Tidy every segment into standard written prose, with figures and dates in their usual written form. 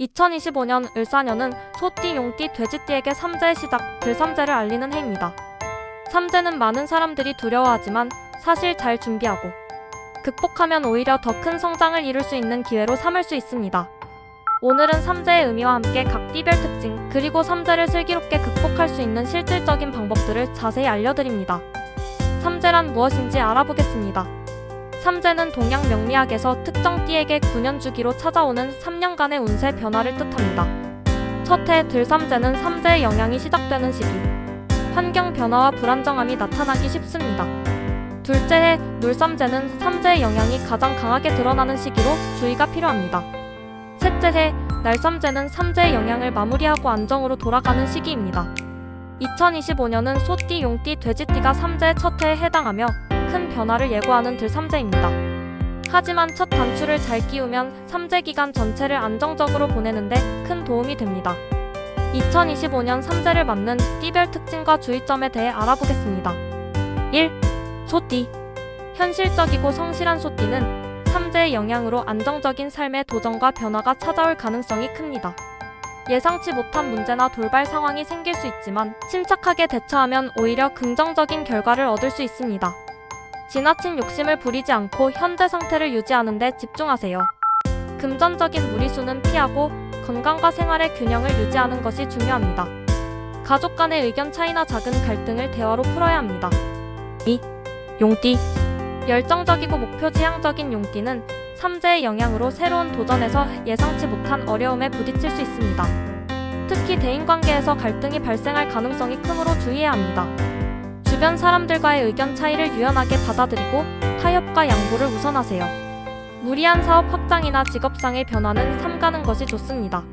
2025년 을사년은 소띠, 용띠, 돼지띠에게 삼재의 시작, 들삼재를 알리는 해입니다. 삼재는 많은 사람들이 두려워하지만 사실 잘 준비하고 극복하면 오히려 더 큰 성장을 이룰 수 있는 기회로 삼을 수 있습니다. 오늘은 삼재의 의미와 함께 각 띠별 특징, 그리고 삼재를 슬기롭게 극복할 수 있는 실질적인 방법들을 자세히 알려드립니다. 삼재란 무엇인지 알아보겠습니다. 삼재는 동양 명리학에서 특정 띠에게 9년 주기로 찾아오는 3년간의 운세 변화를 뜻합니다. 첫 해 들삼재는 삼재의 영향이 시작되는 시기, 환경 변화와 불안정함이 나타나기 쉽습니다. 둘째 해 물삼재는 삼재의 영향이 가장 강하게 드러나는 시기로 주의가 필요합니다. 셋째 해 날삼재는 삼재의 영향을 마무리하고 안정으로 돌아가는 시기입니다. 2025년은 소띠, 용띠, 돼지띠가 삼재의 첫 해에 해당하며 큰 변화를 예고하는 들삼재입니다. 하지만 첫 단추를 잘 끼우면 삼재 기간 전체를 안정적으로 보내는데 큰 도움이 됩니다. 2025년 삼재를 맞는 띠별 특징과 주의점에 대해 알아보겠습니다. 1. 소띠. 현실적이고 성실한 소띠는 삼재의 영향으로 안정적인 삶의 도전과 변화가 찾아올 가능성이 큽니다. 예상치 못한 문제나 돌발 상황이 생길 수 있지만 침착하게 대처하면 오히려 긍정적인 결과를 얻을 수 있습니다. 지나친 욕심을 부리지 않고 현재 상태를 유지하는 데 집중하세요. 금전적인 무리수는 피하고 건강과 생활의 균형을 유지하는 것이 중요합니다. 가족 간의 의견 차이나 작은 갈등을 대화로 풀어야 합니다. 2. 용띠. 열정적이고 목표 지향적인 용띠는 삼재의 영향으로 새로운 도전에서 예상치 못한 어려움에 부딪힐 수 있습니다. 특히 대인관계에서 갈등이 발생할 가능성이 크므로 주의해야 합니다. 주변 사람들과의 의견 차이를 유연하게 받아들이고 타협과 양보를 우선하세요. 무리한 사업 확장이나 직업상의 변화는 삼가는 것이 좋습니다.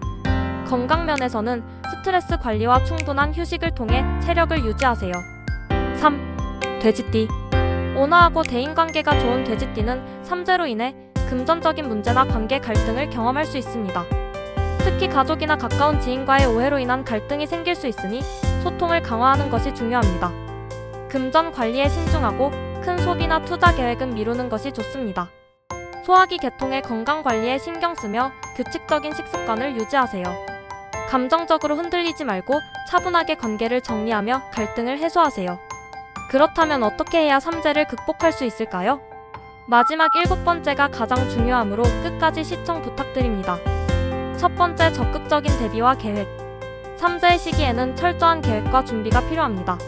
건강 면에서는 스트레스 관리와 충분한 휴식을 통해 체력을 유지하세요. 3. 돼지띠. 온화하고 대인관계가 좋은 돼지띠는 삼재로 인해 금전적인 문제나 관계 갈등을 경험할 수 있습니다. 특히 가족이나 가까운 지인과의 오해로 인한 갈등이 생길 수 있으니 소통을 강화하는 것이 중요합니다. 금전 관리에 신중하고 큰 소비나 투자 계획은 미루는 것이 좋습니다. 소화기 계통의 건강 관리에 신경 쓰며 규칙적인 식습관을 유지하세요. 감정적으로 흔들리지 말고 차분하게 관계를 정리하며 갈등을 해소하세요. 그렇다면 어떻게 해야 삼재를 극복할 수 있을까요? 마지막 7번째가 가장 중요하므로 끝까지 시청 부탁드립니다. 첫 번째, 적극적인 대비와 계획. 삼재의 시기에는 철저한 계획과 준비가 필요합니다.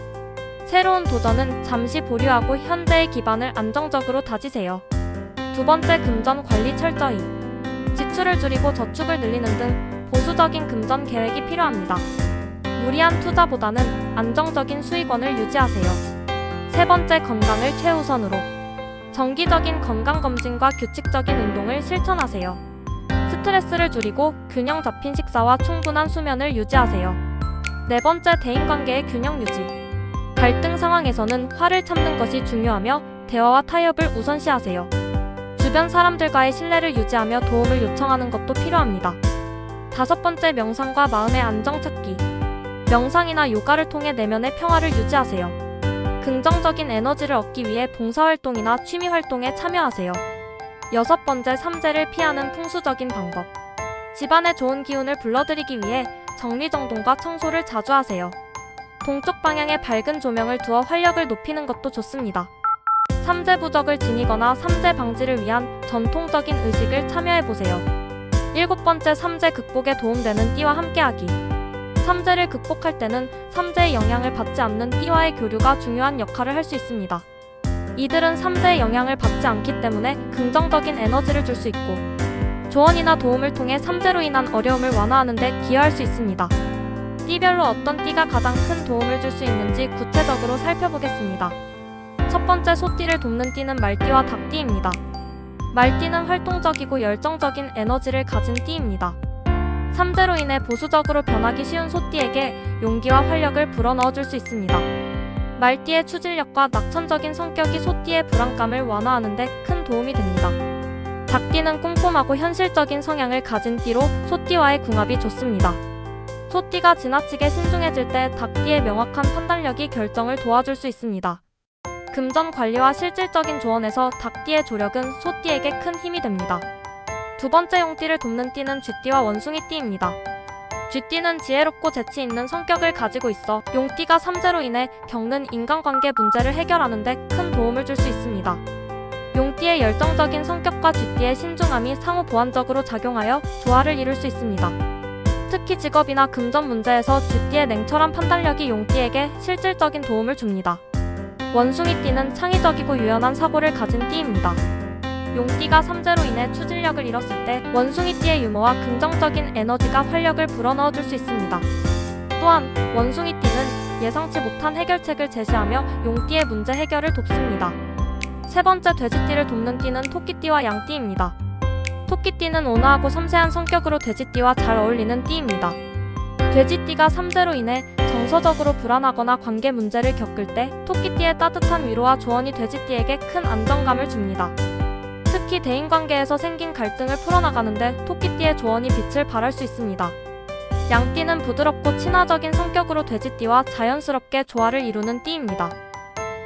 새로운 도전은 잠시 보류하고 현재의 기반을 안정적으로 다지세요. 두 번째, 금전 관리 철저히. 지출을 줄이고 저축을 늘리는 등 보수적인 금전 계획이 필요합니다. 무리한 투자보다는 안정적인 수익원을 유지하세요. 세 번째, 건강을 최우선으로. 정기적인 건강검진과 규칙적인 운동을 실천하세요. 스트레스를 줄이고 균형 잡힌 식사와 충분한 수면을 유지하세요. 네 번째, 대인관계의 균형 유지. 갈등 상황에서는 화를 참는 것이 중요하며 대화와 타협을 우선시하세요. 주변 사람들과의 신뢰를 유지하며 도움을 요청하는 것도 필요합니다. 다섯 번째, 명상과 마음의 안정 찾기. 명상이나 요가를 통해 내면의 평화를 유지하세요. 긍정적인 에너지를 얻기 위해 봉사활동이나 취미활동에 참여하세요. 여섯 번째, 삼재를 피하는 풍수적인 방법. 집안에 좋은 기운을 불러들이기 위해 정리정돈과 청소를 자주 하세요. 동쪽 방향에 밝은 조명을 두어 활력을 높이는 것도 좋습니다. 삼재 부적을 지니거나 삼재 방지를 위한 전통적인 의식을 참여해보세요. 일곱 번째, 삼재 극복에 도움되는 띠와 함께하기. 삼재를 극복할 때는 삼재의 영향을 받지 않는 띠와의 교류가 중요한 역할을 할 수 있습니다. 이들은 삼재의 영향을 받지 않기 때문에 긍정적인 에너지를 줄 수 있고 조언이나 도움을 통해 삼재로 인한 어려움을 완화하는 데 기여할 수 있습니다. 띠별로 어떤 띠가 가장 큰 도움을 줄 수 있는지 구체적으로 살펴보겠습니다. 첫 번째, 소띠를 돕는 띠는 말띠와 닭띠입니다. 말띠는 활동적이고 열정적인 에너지를 가진 띠입니다. 삼재로 인해 보수적으로 변하기 쉬운 소띠에게 용기와 활력을 불어넣어줄 수 있습니다. 말띠의 추진력과 낙천적인 성격이 소띠의 불안감을 완화하는 데 큰 도움이 됩니다. 닭띠는 꼼꼼하고 현실적인 성향을 가진 띠로 소띠와의 궁합이 좋습니다. 소띠가 지나치게 신중해질 때 닭띠의 명확한 판단력이 결정을 도와줄 수 있습니다. 금전 관리와 실질적인 조언에서 닭띠의 조력은 소띠에게 큰 힘이 됩니다. 두 번째 용띠를 돕는 띠는 쥐띠와 원숭이띠입니다. 쥐띠는 지혜롭고 재치 있는 성격을 가지고 있어 용띠가 삼재로 인해 겪는 인간관계 문제를 해결하는 데 큰 도움을 줄 수 있습니다. 용띠의 열정적인 성격과 쥐띠의 신중함이 상호 보완적으로 작용하여 조화를 이룰 수 있습니다. 특히 직업이나 금전 문제에서 쥐띠의 냉철한 판단력이 용띠에게 실질적인 도움을 줍니다. 원숭이띠는 창의적이고 유연한 사고를 가진 띠입니다. 용띠가 삼재로 인해 추진력을 잃었을 때 원숭이띠의 유머와 긍정적인 에너지가 활력을 불어넣어 줄 수 있습니다. 또한 원숭이띠는 예상치 못한 해결책을 제시하며 용띠의 문제 해결을 돕습니다. 세 번째 돼지띠를 돕는 띠는 토끼띠와 양띠입니다. 토끼띠는 온화하고 섬세한 성격으로 돼지띠와 잘 어울리는 띠입니다. 돼지띠가 삼재로 인해 정서적으로 불안하거나 관계 문제를 겪을 때 토끼띠의 따뜻한 위로와 조언이 돼지띠에게 큰 안정감을 줍니다. 특히 대인관계에서 생긴 갈등을 풀어나가는데 토끼띠의 조언이 빛을 발할 수 있습니다. 양띠는 부드럽고 친화적인 성격으로 돼지띠와 자연스럽게 조화를 이루는 띠입니다.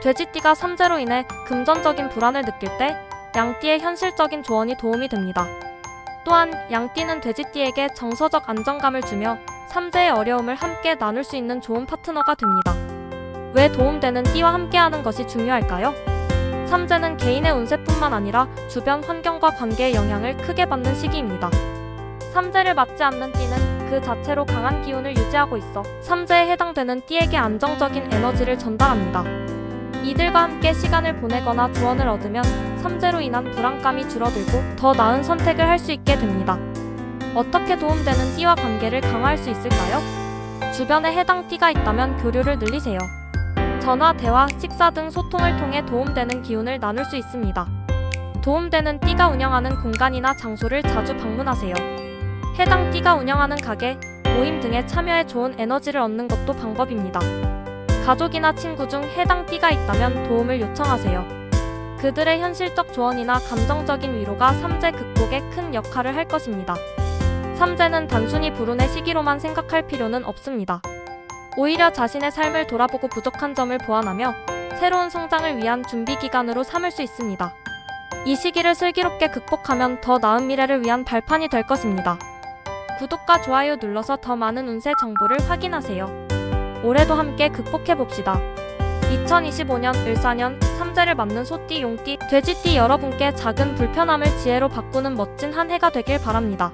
돼지띠가 삼재로 인해 금전적인 불안을 느낄 때 양띠의 현실적인 조언이 도움이 됩니다. 또한 양띠는 돼지띠에게 정서적 안정감을 주며 삼재의 어려움을 함께 나눌 수 있는 좋은 파트너가 됩니다. 왜 도움되는 띠와 함께하는 것이 중요할까요? 삼재는 개인의 운세뿐만 아니라 주변 환경과 관계의 영향을 크게 받는 시기입니다. 삼재를 맞지 않는 띠는 그 자체로 강한 기운을 유지하고 있어 삼재에 해당되는 띠에게 안정적인 에너지를 전달합니다. 이들과 함께 시간을 보내거나 조언을 얻으면 삼재로 인한 불안감이 줄어들고 더 나은 선택을 할 수 있게 됩니다. 어떻게 도움되는 띠와 관계를 강화할 수 있을까요? 주변에 해당 띠가 있다면 교류를 늘리세요. 전화, 대화, 식사 등 소통을 통해 도움되는 기운을 나눌 수 있습니다. 도움되는 띠가 운영하는 공간이나 장소를 자주 방문하세요. 해당 띠가 운영하는 가게, 모임 등에 참여해 좋은 에너지를 얻는 것도 방법입니다. 가족이나 친구 중 해당 띠가 있다면 도움을 요청하세요. 그들의 현실적 조언이나 감정적인 위로가 삼재 극복에 큰 역할을 할 것입니다. 삼재는 단순히 불운의 시기로만 생각할 필요는 없습니다. 오히려 자신의 삶을 돌아보고 부족한 점을 보완하며 새로운 성장을 위한 준비 기간으로 삼을 수 있습니다. 이 시기를 슬기롭게 극복하면 더 나은 미래를 위한 발판이 될 것입니다. 구독과 좋아요 눌러서 더 많은 운세 정보를 확인하세요. 올해도 함께 극복해봅시다. 2025년 을사년 삼재를 맞는 소띠, 용띠, 돼지띠 여러분께 작은 불편함을 지혜로 바꾸는 멋진 한 해가 되길 바랍니다.